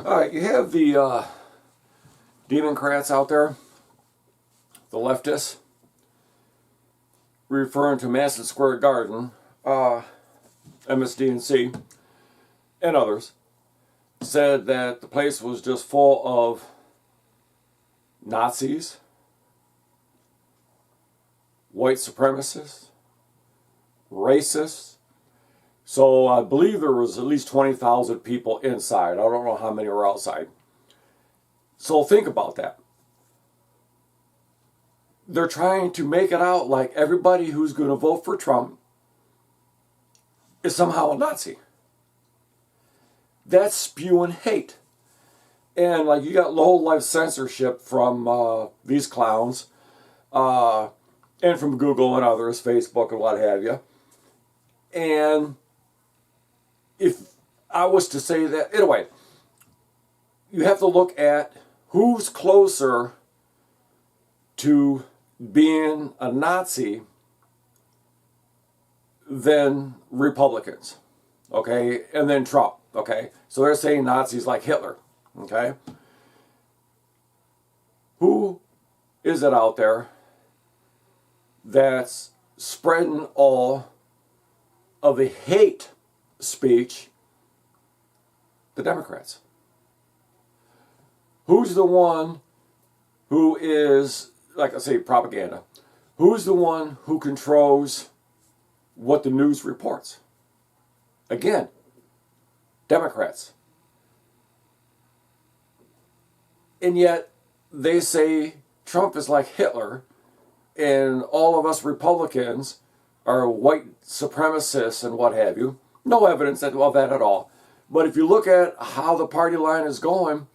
All right, you have the Democrats out there, the leftists, referring to Madison Square Garden, MSDNC, and others, said that the place was just full of Nazis, white supremacists, racists. So I believe there was at least 20,000 people inside. I don't know how many were outside. So think about that. They're trying to make it out like everybody who's going to vote for Trump is somehow a Nazi. That's spewing hate. And like you got low-life censorship from these clowns and from Google and others, Facebook and what have you. And if I was to say that, anyway, you have to look at who's closer to being a Nazi than Republicans, okay, and then Trump, okay? So they're saying Nazis like Hitler, okay? Who is it out there that's spreading all of the hate speech? The Democrats. Who's the one who is, like I say, propaganda? Who's the one who controls what the news reports? Again, Democrats. And yet they say Trump is like Hitler and all of us Republicans are white supremacists and what have you. No evidence of that at all. But if you look at how the party line is going,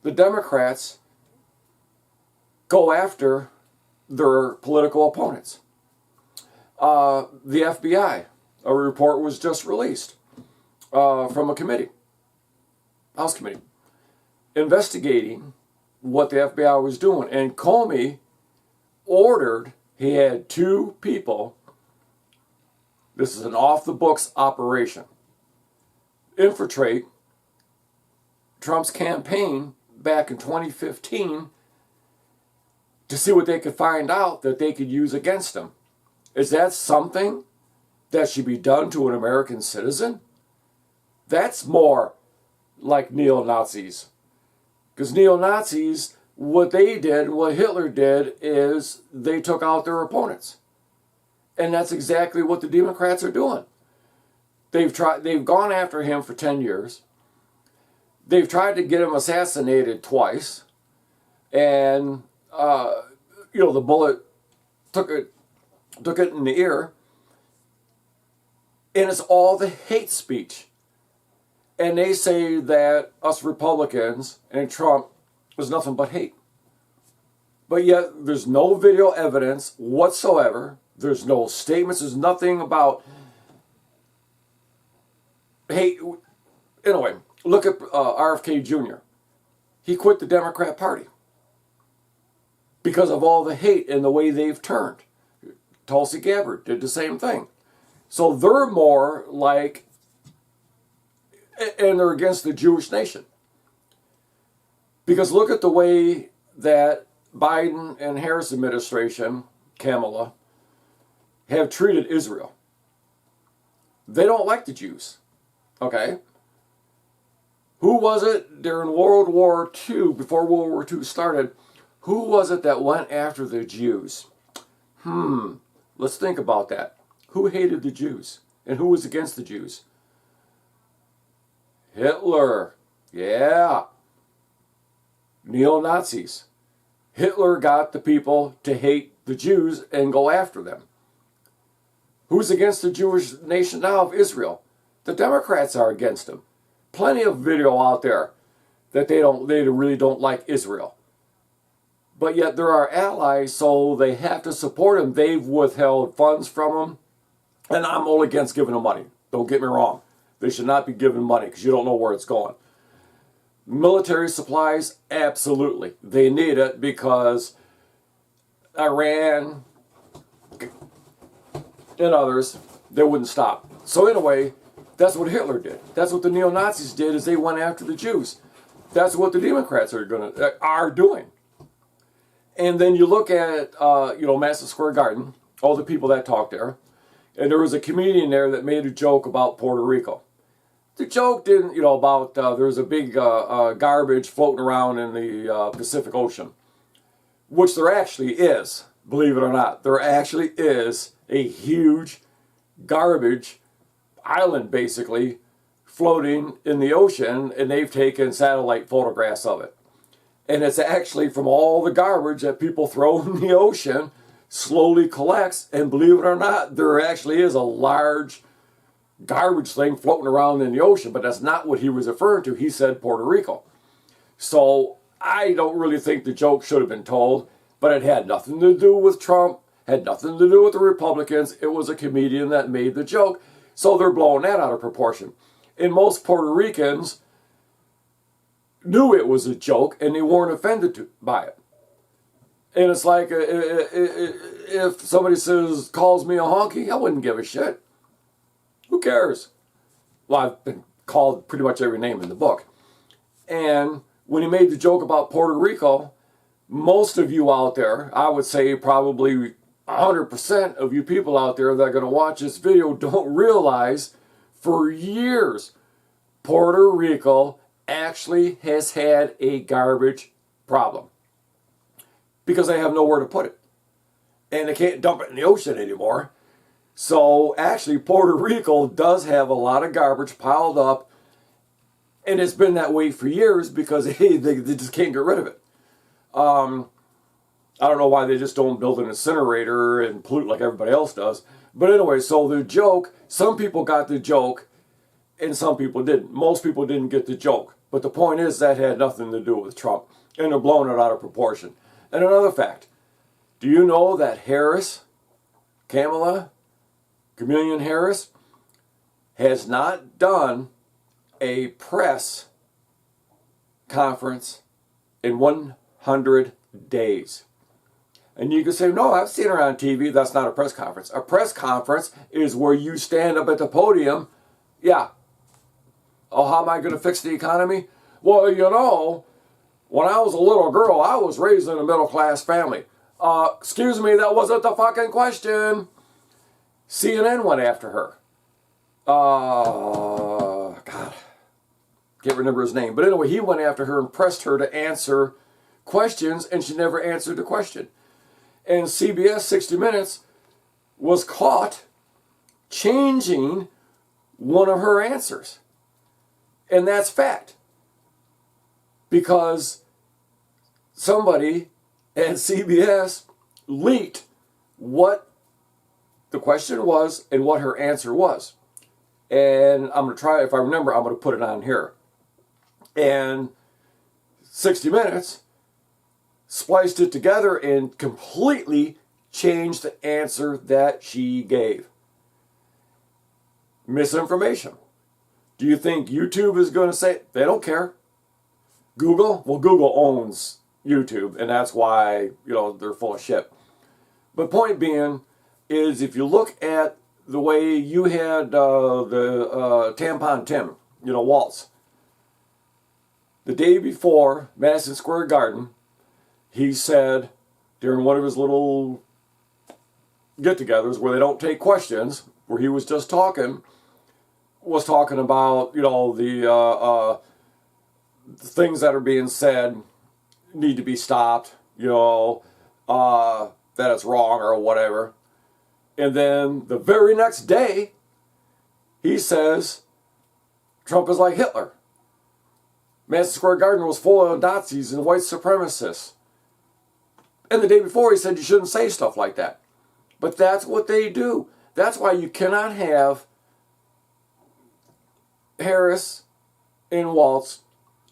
the Democrats go after their political opponents. The FBI, a report was just released from a committee, House committee, investigating what the FBI was doing. And Comey ordered, he had 2 people, this is an off-the-books operation, infiltrate Trump's campaign back in 2015 to see what they could find out that they could use against him. Is that something that should be done to an American citizen? That's more like neo-Nazis. Because neo-Nazis, what they did, what Hitler did, is they took out their opponents. And that's exactly what the Democrats are doing. They've gone after him for 10 years. They've tried to get him assassinated twice. And, the bullet took it in the ear. And it's all the hate speech. And they say that us Republicans and Trump was nothing but hate. But yet there's no video evidence whatsoever. There's no statements. There's nothing about hate. Anyway, look at RFK Jr. He quit the Democrat Party because of all the hate and the way they've turned. Tulsi Gabbard did the same thing. So they're more like, and they're against the Jewish nation. Because look at the way that Biden and Harris administration, Kamala, have treated Israel. They don't like the Jews. Okay? Who was it during World War II, before World War II started, who was it that went after the Jews? Let's think about that. Who hated the Jews? And who was against the Jews? Hitler. Yeah. Neo-Nazis. Hitler got the people to hate the Jews and go after them. Who's against the Jewish nation now of Israel? The Democrats are against them. Plenty of video out there that they really don't like Israel. But yet they're our allies, so they have to support them. They've withheld funds from them. And I'm all against giving them money. Don't get me wrong. They should not be given money because you don't know where it's going. Military supplies, absolutely. They need it because Iran and others, they wouldn't stop. So anyway, That's what Hitler did. That's what the neo-Nazis did, is they went after the Jews. That's what the Democrats are doing. And then you look at, Madison Square Garden, all the people that talked there, and there was a comedian there that made a joke about Puerto Rico. The joke didn't, about there was a big garbage floating around in the Pacific Ocean, which there actually is, believe it or not. There actually is a huge garbage island, basically, floating in the ocean, and they've taken satellite photographs of it. And it's actually from all the garbage that people throw in the ocean, slowly collects, and believe it or not, there actually is a large garbage thing floating around in the ocean, but that's not what he was referring to. He said Puerto Rico. So I don't really think the joke should have been told, but it had nothing to do with Trump, had nothing to do with the Republicans. It was a comedian that made the joke, so they're blowing that out of proportion. And most Puerto Ricans knew it was a joke, and they weren't offended by it. And it's like, if somebody calls me a honky, I wouldn't give a shit. Who cares? Well, I've been called pretty much every name in the book. And when he made the joke about Puerto Rico, most of you out there, I would say probably 100% of you people out there that are going to watch this video don't realize for years Puerto Rico actually has had a garbage problem because they have nowhere to put it. And they can't dump it in the ocean anymore. So actually Puerto Rico does have a lot of garbage piled up, and it's been that way for years because they just can't get rid of it. I don't know why they just don't build an incinerator and pollute like everybody else does. But anyway, so the joke, some people got the joke and some people didn't. Most people didn't get the joke. But the point is that had nothing to do with Trump. And they're blowing it out of proportion. And another fact, do you know that Harris, Kamala Harris, has not done a press conference in 100 days? And you can say, no, I've seen her on TV. That's not a press conference. A press conference is where you stand up at the podium. Yeah. Oh, how am I going to fix the economy? Well, when I was a little girl, I was raised in a middle-class family. Excuse me, that wasn't the fucking question. CNN went after her. God. Can't remember his name. But anyway, he went after her and pressed her to answer questions, and she never answered the question. And CBS 60 Minutes was caught changing one of her answers. And that's fact. Because somebody at CBS leaked what the question was and what her answer was. And I'm going to try, if I remember, I'm going to put it on here. And 60 Minutes spliced it together and completely changed the answer that she gave. Misinformation. Do you think YouTube is going to say, they don't care? Google? Well, Google owns YouTube, and that's why, they're full of shit. But point being is, if you look at the way you had the Tampon Tim, Waltz, the day before Madison Square Garden, he said during one of his little get-togethers where they don't take questions, where he was just talking about, the things that are being said need to be stopped, that it's wrong or whatever. And then the very next day, he says Trump is like Hitler. Madison Square Garden was full of Nazis and white supremacists. And the day before, he said you shouldn't say stuff like that. But that's what they do. That's why you cannot have Harris and Waltz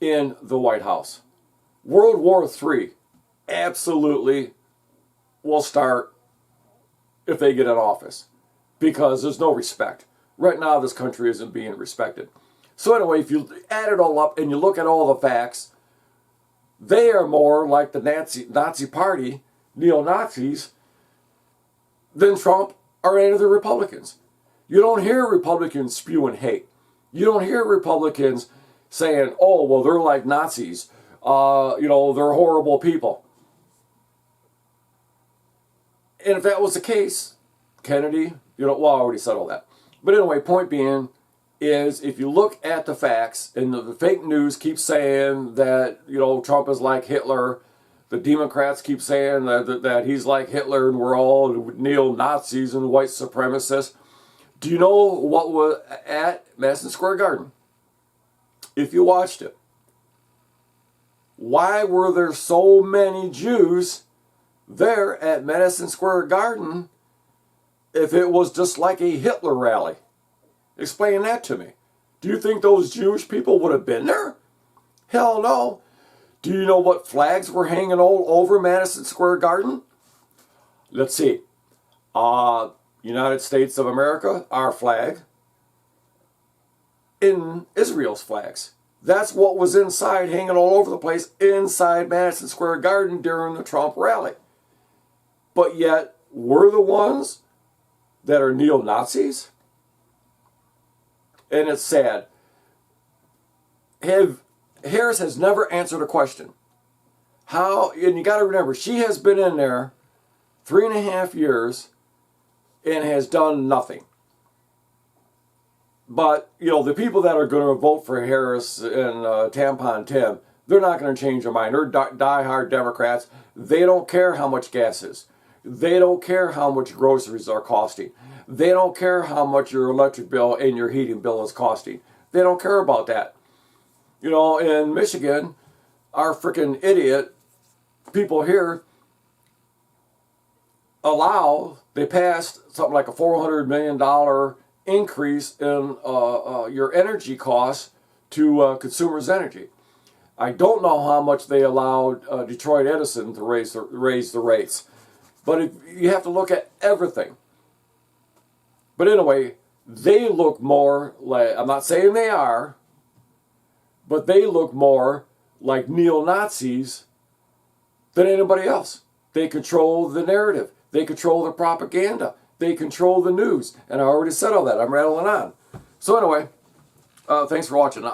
in the White House. World War III absolutely will start if they get in office, because there's no respect. Right now, this country isn't being respected. So anyway, if you add it all up and you look at all the facts, they are more like the Nazi party, neo-Nazis, than Trump or any of the Republicans. You don't hear Republicans spewing hate. You don't hear Republicans saying, oh, well, they're like Nazis. They're horrible people. And if that was the case, Kennedy, well, I already said all that. But anyway, point being is if you look at the facts, and the fake news keeps saying that, Trump is like Hitler. The Democrats keep saying that he's like Hitler and we're all neo-Nazis and white supremacists. Do you know what was at Madison Square Garden? If you watched it. Why were there so many Jews there at Madison Square Garden if it was just like a Hitler rally? Explain that to me. Do you think those Jewish people would have been there? Hell no. Do you know what flags were hanging all over Madison Square Garden? Let's see. United States of America, our flag, in Israel's flags. That's what was inside, hanging all over the place, inside Madison Square Garden during the Trump rally. But yet, we're the ones that are neo-Nazis? And it's sad. Harris has never answered a question. How, and you got to remember, she has been in there 3.5 years and has done nothing. But, the people that are going to vote for Harris and Tampon Tim, they're not going to change their mind. They're die-hard Democrats. They don't care how much gas is. They don't care how much groceries are costing. They don't care how much your electric bill and your heating bill is costing. They don't care about that. In Michigan, our freaking idiot people here they passed something like a $400 million increase in your energy costs to consumers' energy. I don't know how much they allowed Detroit Edison to raise the rates. But you have to look at everything. But anyway, they look more like, I'm not saying they are, but they look more like neo-Nazis than anybody else. They control the narrative. They control the propaganda. They control the news. And I already said all that. I'm rattling on. So anyway, thanks for watching.